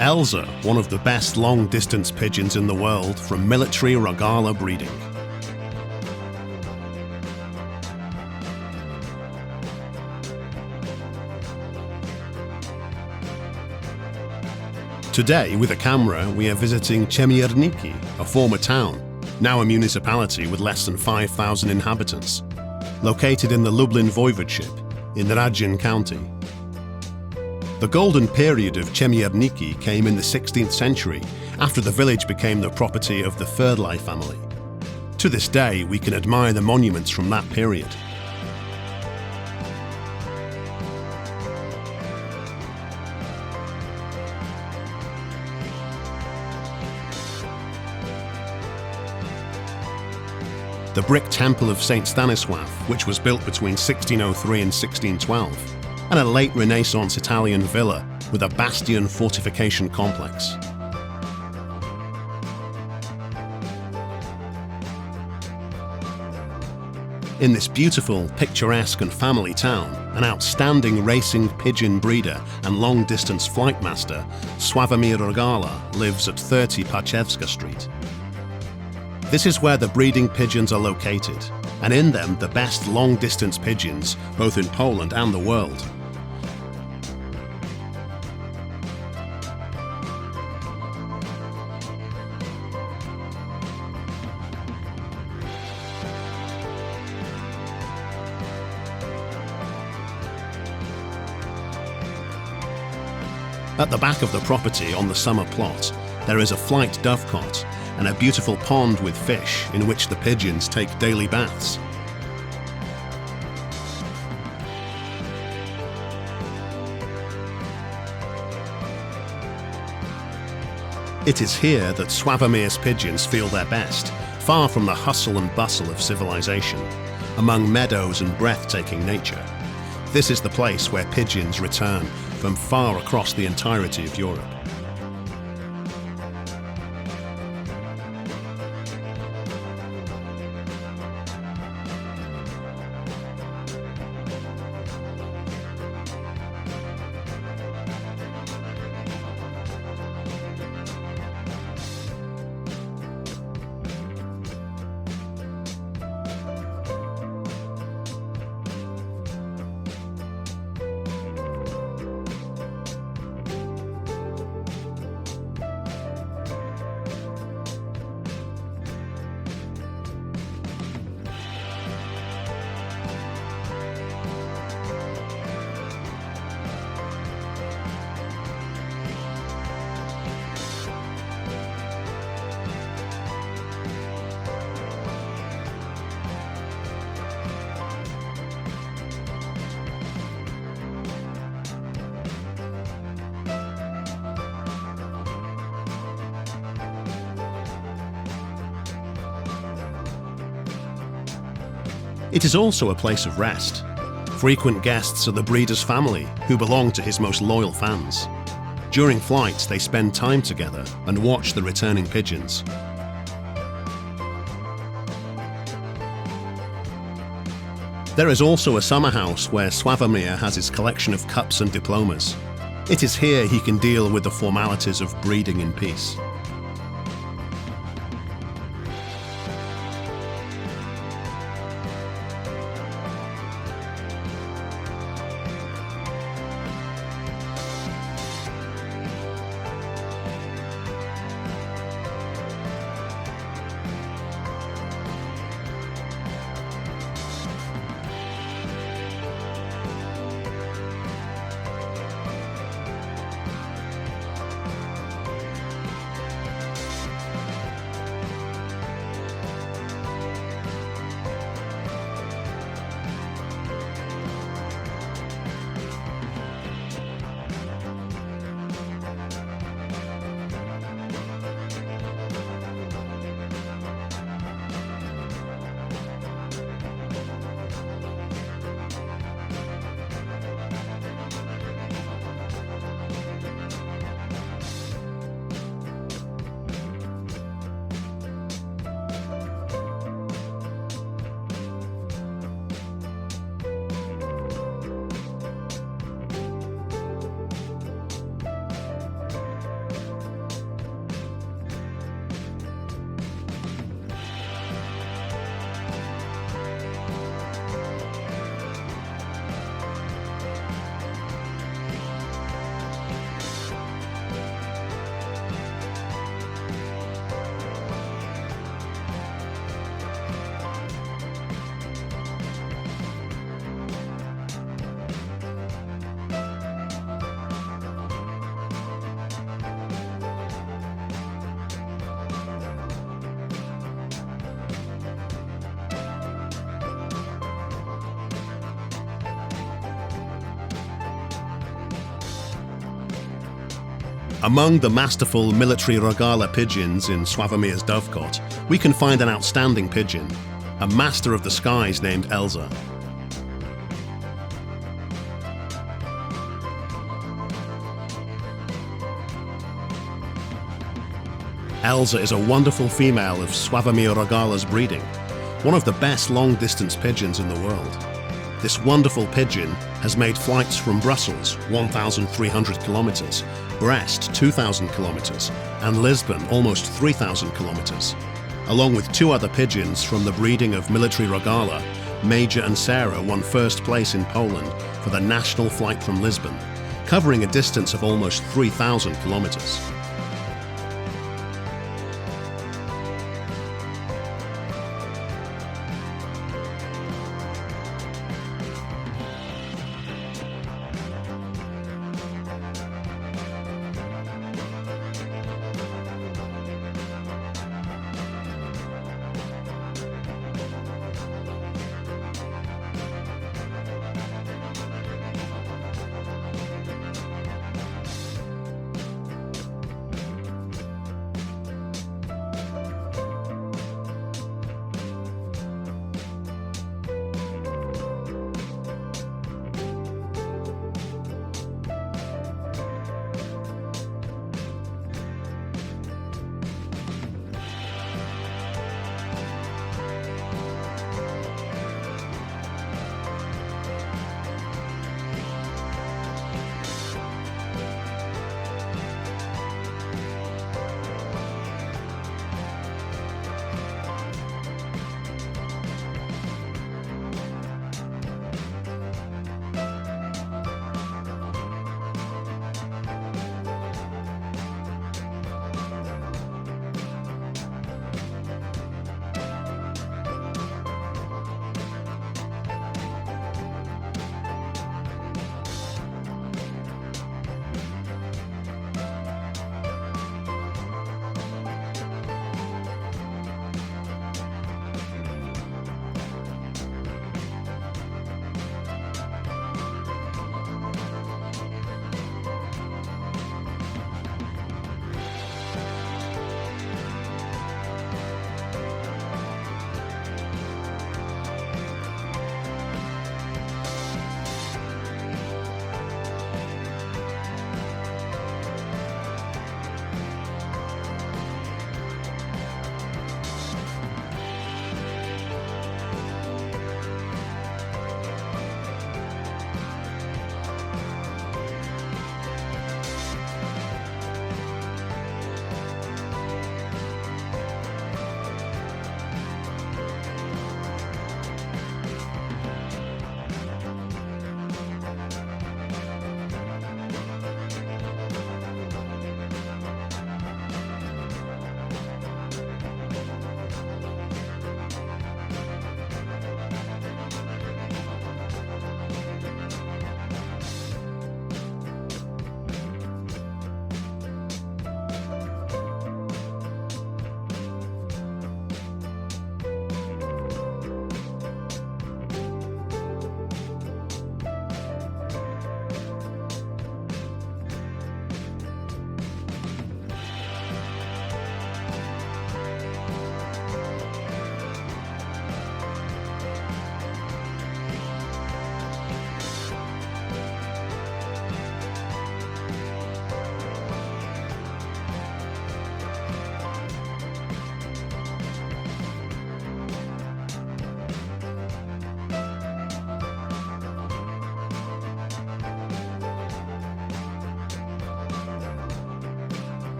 ELZA, one of the best long-distance pigeons in the world from Military Rogala breeding. Today, with a camera, we are visiting Chemeyerniki, a former town, now a municipality with less than 5,000 inhabitants, located in the Lublin Voivodeship in Radzin County. The golden period of Chemeyerniki came in the 16th century, after the village became the property of the Ferdley family. To this day, we can admire the monuments from that period. The brick temple of St. Staniswath, which was built between 1603 and 1612, and a late Renaissance Italian villa with a bastion fortification complex. In this beautiful, picturesque and family town, an outstanding racing pigeon breeder and long-distance flight master, Military Rogala, lives at 30 Pachewska Street. This is where the breeding pigeons are located, and in them the best long-distance pigeons, both in Poland and the world. At the back of the property on the summer plot, there is a flight dovecot and a beautiful pond with fish in which the pigeons take daily baths. It is here that Sławomir's pigeons feel their best, far from the hustle and bustle of civilization, among meadows and breathtaking nature. This is the place where pigeons return from far across the entirety of Europe. It is also a place of rest. Frequent guests are the breeder's family, who belong to his most loyal fans. During flights, they spend time together and watch the returning pigeons. There is also a summer house where Sławomir has his collection of cups and diplomas. It is here he can deal with the formalities of breeding in peace. Among the masterful Military Rogala pigeons in Sławomir's dovecot, we can find an outstanding pigeon, a master of the skies named ELZA. ELZA is a wonderful female of Sławomir Rogala's breeding, one of the best long-distance pigeons in the world. This wonderful pigeon has made flights from Brussels, 1,300 kilometers, Brest, 2,000 kilometers, and Lisbon, almost 3,000 kilometers. Along with two other pigeons from the breeding of Military Rogala, Major and Sarah won first place in Poland for the national flight from Lisbon, covering a distance of almost 3,000 kilometers.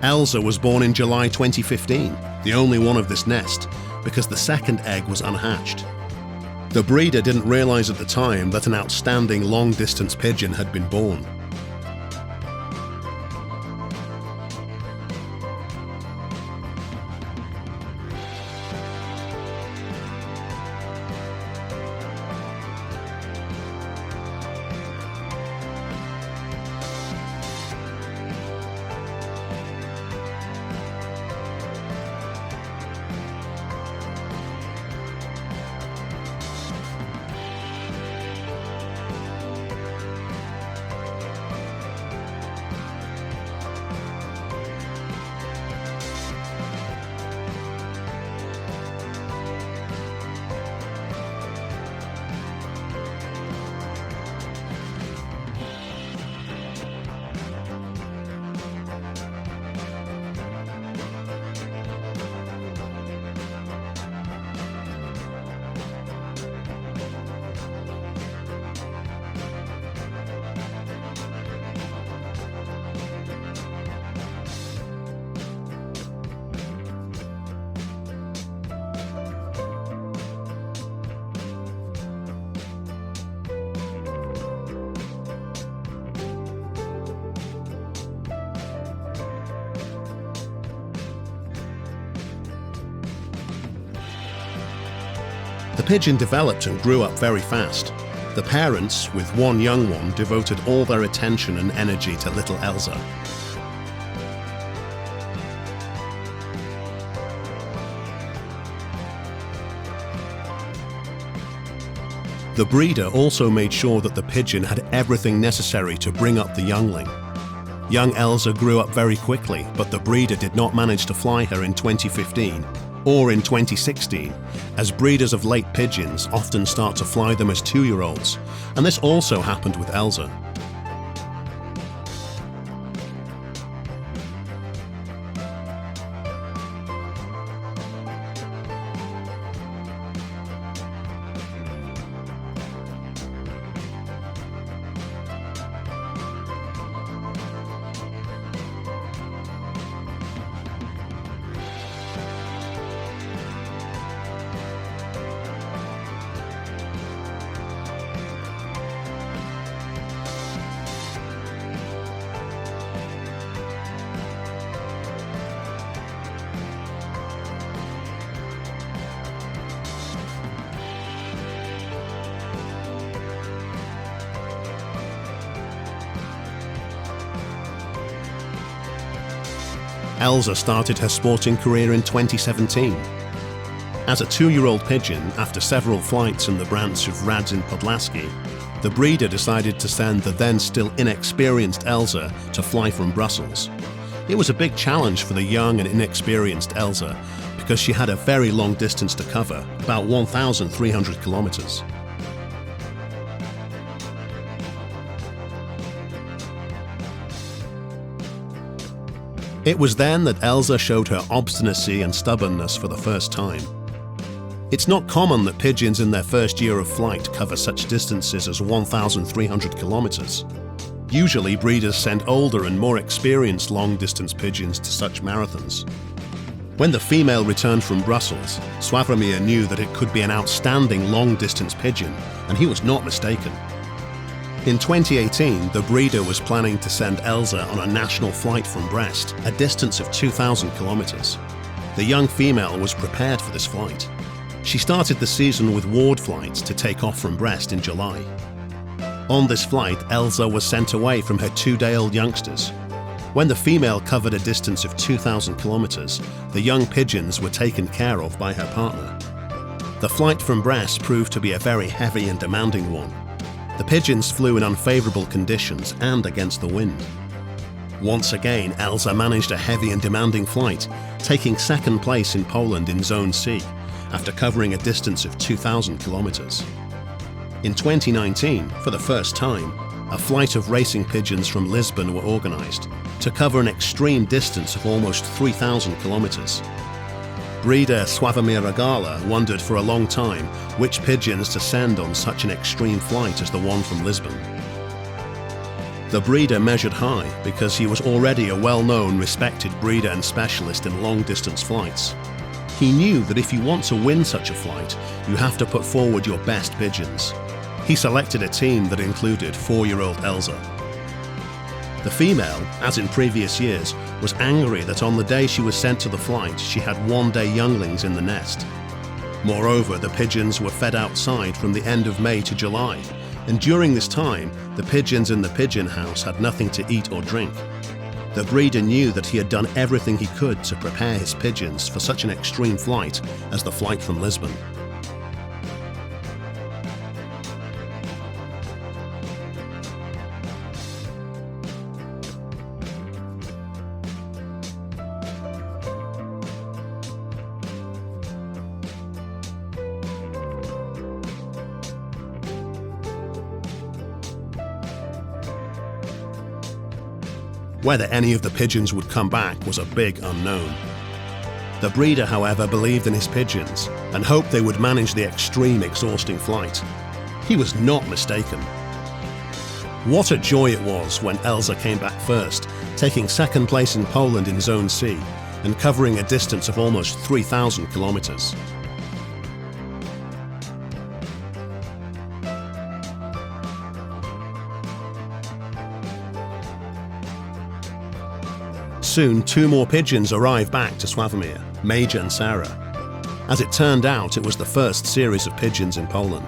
ELZA was born in July 2015, the only one of this nest, because the second egg was unhatched. The breeder didn't realize at the time that an outstanding long-distance pigeon had been born. The pigeon developed and grew up very fast. The parents, with one young one, devoted all their attention and energy to little ELZA. The breeder also made sure that the pigeon had everything necessary to bring up the youngling. Young ELZA grew up very quickly, but the breeder did not manage to fly her in 2015 or in 2016, as breeders of late pigeons often start to fly them as 2-year-olds, and this also happened with ELZA. ELZA started her sporting career in 2017. As a 2-year-old pigeon, after several flights in the branch of Radzin Podlaski, the breeder decided to send the then still inexperienced ELZA to fly from Brussels. It was a big challenge for the young and inexperienced ELZA because she had a very long distance to cover, about 1,300 kilometers. It was then that ELZA showed her obstinacy and stubbornness for the first time. It's not common that pigeons in their first year of flight cover such distances as 1,300 kilometers. Usually breeders send older and more experienced long-distance pigeons to such marathons. When the female returned from Brussels, Sławomir knew that it could be an outstanding long-distance pigeon, and he was not mistaken. In 2018, the breeder was planning to send ELZA on a national flight from Brest, a distance of 2,000 kilometers. The young female was prepared for this flight. She started the season with ward flights to take off from Brest in July. On this flight, ELZA was sent away from her 2-day-old youngsters. When the female covered a distance of 2,000 kilometers, the young pigeons were taken care of by her partner. The flight from Brest proved to be a very heavy and demanding one. The pigeons flew in unfavorable conditions and against the wind. Once again, ELZA managed a heavy and demanding flight, taking second place in Poland in Zone C, after covering a distance of 2,000 kilometers. In 2019, for the first time, a flight of racing pigeons from Lisbon were organized to cover an extreme distance of almost 3,000 kilometers. Breeder Military Rogala wondered for a long time which pigeons to send on such an extreme flight as the one from Lisbon. The breeder measured high because he was already a well-known, respected breeder and specialist in long-distance flights. He knew that if you want to win such a flight, you have to put forward your best pigeons. He selected a team that included 4-year-old ELZA. The female, as in previous years, was angry that on the day she was sent to the flight, she had 1-day younglings in the nest. Moreover, the pigeons were fed outside from the end of May to July, and during this time, the pigeons in the pigeon house had nothing to eat or drink. The breeder knew that he had done everything he could to prepare his pigeons for such an extreme flight as the flight from Lisbon. Whether any of the pigeons would come back was a big unknown. The breeder, however, believed in his pigeons and hoped they would manage the extreme, exhausting flight. He was not mistaken. What a joy it was when ELZA came back first, taking second place in Poland in Zone C and covering a distance of almost 3,000 kilometers. Soon, 2 more pigeons arrived back to Sławomir, Major and Sarah. As it turned out, it was the first series of pigeons in Poland.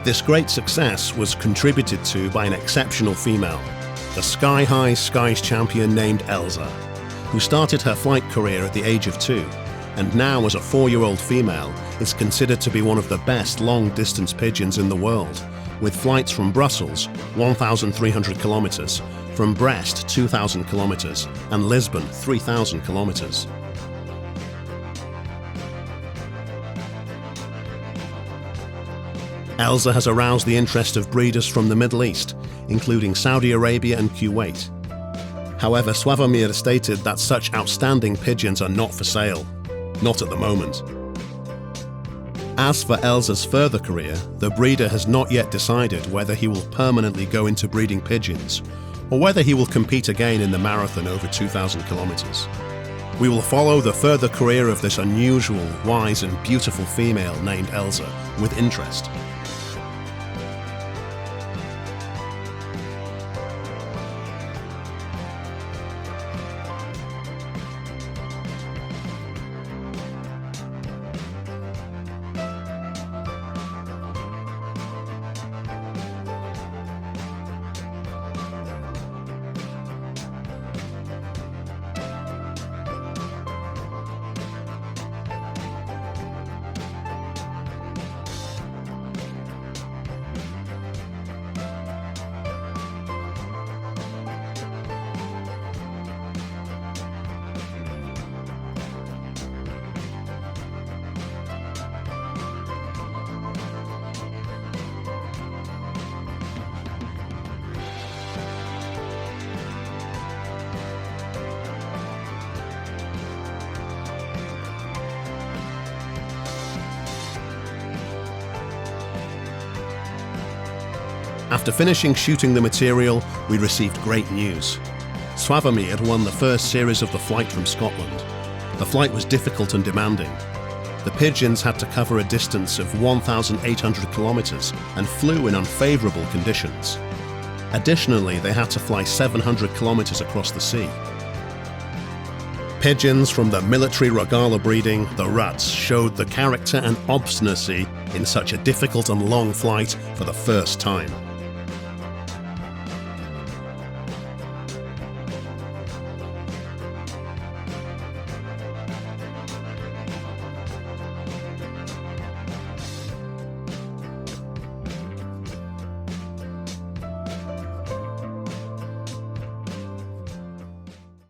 This great success was contributed to by an exceptional female, the sky-high skies champion named ELZA, who started her flight career at the age of 2, and now as a 4-year-old female is considered to be one of the best long-distance pigeons in the world, with flights from Brussels, 1,300 kilometers, from Brest, 2,000 kilometers, and Lisbon, 3,000 kilometers. ELZA has aroused the interest of breeders from the Middle East, including Saudi Arabia and Kuwait. However, Sławomir stated that such outstanding pigeons are not for sale, not at the moment. As for ELZA's further career, the breeder has not yet decided whether he will permanently go into breeding pigeons, or whether he will compete again in the marathon over 2,000 kilometers. We will follow the further career of this unusual, wise and beautiful female named ELZA with interest. After finishing shooting the material, we received great news. Sławomir won the first series of the flight from Scotland. The flight was difficult and demanding. The pigeons had to cover a distance of 1,800 kilometers and flew in unfavorable conditions. Additionally, they had to fly 700 kilometers across the sea. Pigeons from the Military Rogala breeding, the Ruds, showed the character and obstinacy in such a difficult and long flight for the first time.